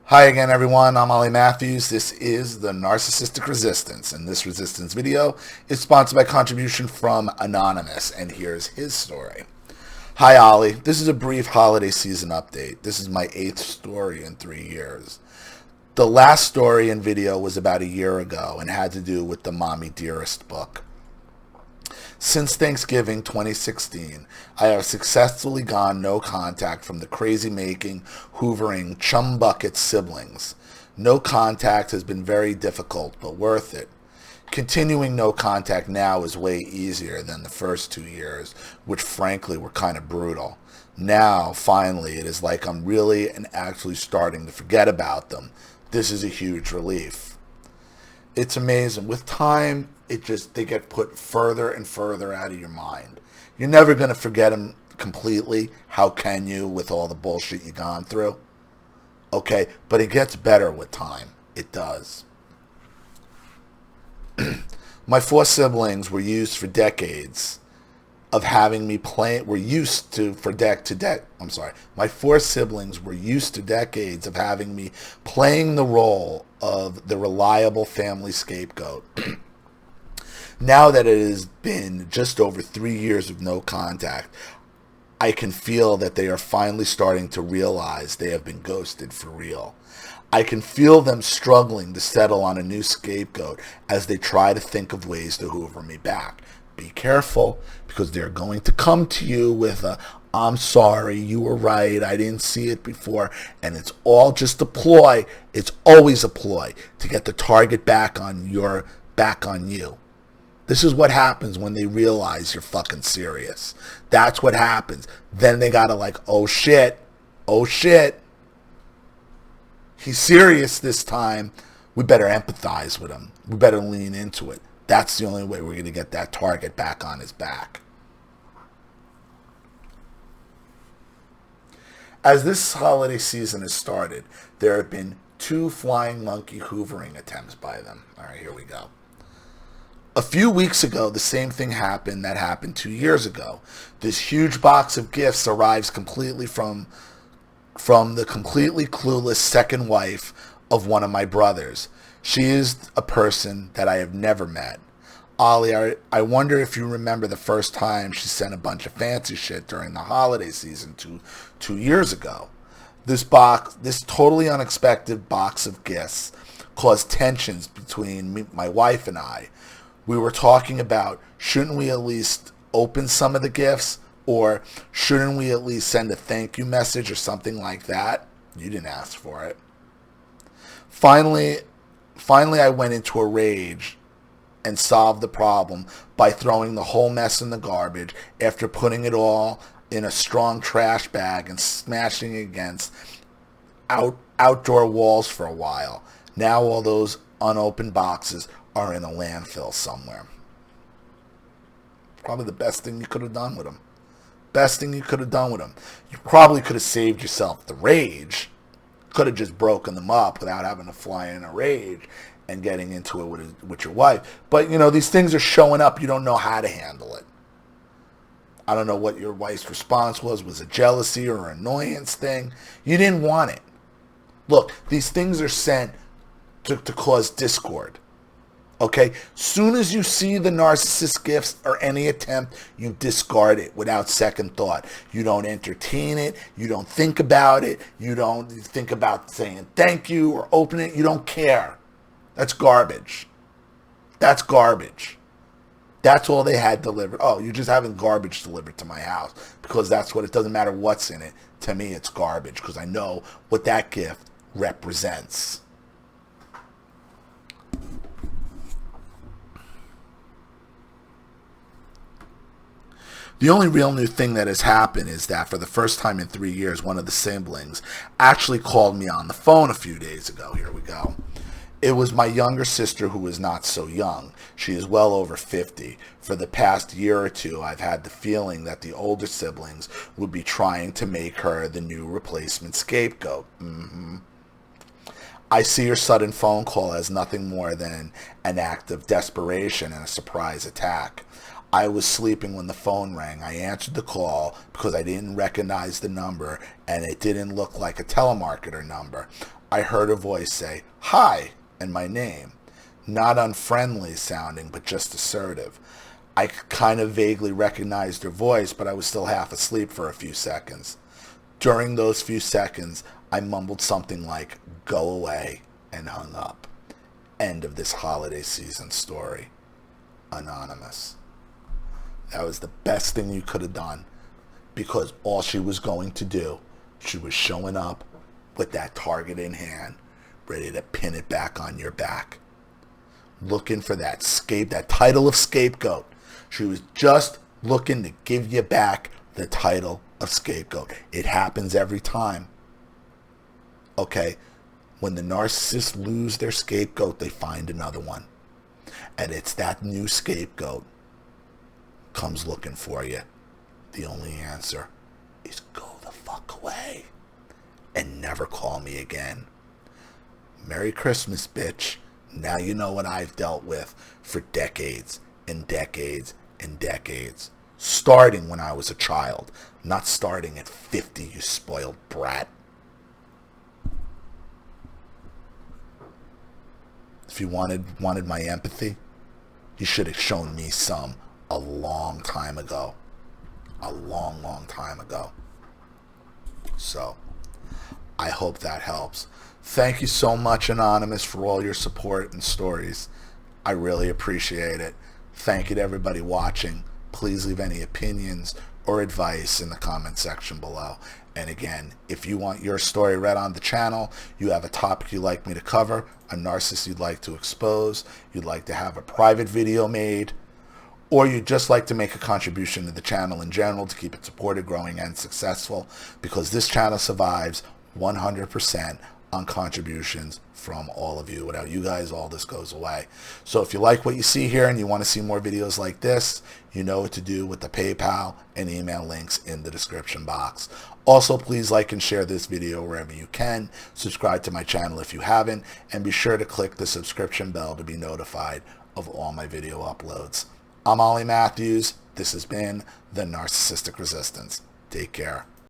Hi again, everyone. I'm Ollie Matthews. This is the Narcissistic Resistance, and this resistance video is sponsored by contribution from Anonymous, and here's his story. Hi, Ollie. This is a brief holiday season update. This is my 8th story in 3 years. The last story and video was about a year ago and had to do with the Mommy Dearest book. Since Thanksgiving 2016, I have successfully gone no contact from the crazy-making, hoovering, chum-bucket siblings. No contact has been very difficult, but worth it. Continuing no contact now is way easier than the first 2 years, which frankly were kind of brutal. Now, finally, it is like I'm really and actually starting to forget about them. This is a huge relief. It's amazing. With time, they get put further and further out of your mind. You're never going to forget them completely. How can you with all the bullshit you've gone through? Okay, but it gets better with time. It does. My 4 siblings were used for decades of having me play. My 4 siblings were used to decades of having me playing the role of the reliable family scapegoat. Now that it has been just over 3 years of no contact, I can feel that they are finally starting to realize they have been ghosted for real. I can feel them struggling to settle on a new scapegoat as they try to think of ways to hoover me back. Be careful, because they're going to come to you with a, "I'm sorry, you were right, I didn't see it before," and it's all just a ploy. It's always a ploy to get the target back on you. This is what happens when they realize you're fucking serious. That's what happens. Then they gotta oh shit, he's serious this time. We better empathize with him. We better lean into it. That's the only way we're gonna get that target back on his back. As this holiday season has started, there have been 2 flying monkey hoovering attempts by them. All right, here we go. A few weeks ago, the same thing happened that happened 2 years ago. This huge box of gifts arrives completely from the completely clueless second wife of one of my brothers. She is a person that I have never met. Ollie, I wonder if you remember the first time she sent a bunch of fancy shit during the holiday season 2 years ago. This totally unexpected box of gifts caused tensions between my wife and I. We were talking about, shouldn't we at least open some of the gifts, or shouldn't we at least send a thank you message or something like that? You didn't ask for it. Finally, I went into a rage and solved the problem by throwing the whole mess in the garbage after putting it all in a strong trash bag and smashing it against outdoor walls for a while. Now all those unopened boxes are in a landfill somewhere. Probably the best thing you could have done with them. You probably could have saved yourself the rage. Could have just broken them up without having to fly in a rage and getting into it with your wife. But, these things are showing up. You don't know how to handle it. I don't know what your wife's response was. Was it jealousy or annoyance thing? You didn't want it. Look, these things are sent to cause discord. Okay? Soon as you see the narcissist gifts or any attempt, you discard it without second thought. You don't entertain it. You don't think about it. You don't think about saying thank you or opening it. You don't care. That's garbage. That's all they had delivered. Oh, you're just having garbage delivered to my house, because that's what it doesn't matter what's in it. To me, it's garbage, because I know what that gift represents. The only real new thing that has happened is that for the first time in 3 years, one of the siblings actually called me on the phone a few days ago. Here we go. It was my younger sister, who is not so young. She is well over 50. For the past year or two, I've had the feeling that the older siblings would be trying to make her the new replacement scapegoat. I see her sudden phone call as nothing more than an act of desperation and a surprise attack. I was sleeping when the phone rang. I answered the call because I didn't recognize the number and it didn't look like a telemarketer number. I heard a voice say, "Hi," and my name. Not unfriendly sounding, but just assertive. I kind of vaguely recognized her voice, but I was still half asleep for a few seconds. During those few seconds, I mumbled something like, "Go away," and hung up. End of this holiday season story. Anonymous. That was the best thing you could have done, because all she was going to do, she was showing up with that target in hand, ready to pin it back on your back. Looking for that title of scapegoat. She was just looking to give you back the title of scapegoat. It happens every time. Okay? When the narcissists lose their scapegoat, they find another one. And it's that new scapegoat comes looking for you. The only answer is go the fuck away and never call me again. Merry Christmas, bitch. Now you know what I've dealt with for decades and decades and decades. Starting when I was a child, not starting at 50, you spoiled brat. If you wanted my empathy, you should have shown me some a long time ago. A long, long time ago. So, I hope that helps. Thank you so much, Anonymous, for all your support and stories. I really appreciate it. Thank you to everybody watching. Please leave any opinions or advice in the comment section below. And again, if you want your story read on the channel, you have a topic you'd like me to cover, a narcissist you'd like to expose, you'd like to have a private video made, or you'd just like to make a contribution to the channel in general to keep it supported, growing, and successful, because this channel survives 100% on contributions from all of you. Without you guys, all this goes away. So if you like what you see here and you want to see more videos like this, you know what to do with the PayPal and email links in the description box. Also, please like and share this video wherever you can. Subscribe to my channel if you haven't, and be sure to click the subscription bell to be notified of all my video uploads. I'm Ollie Matthews. This has been The Narcissistic Resistance. Take care.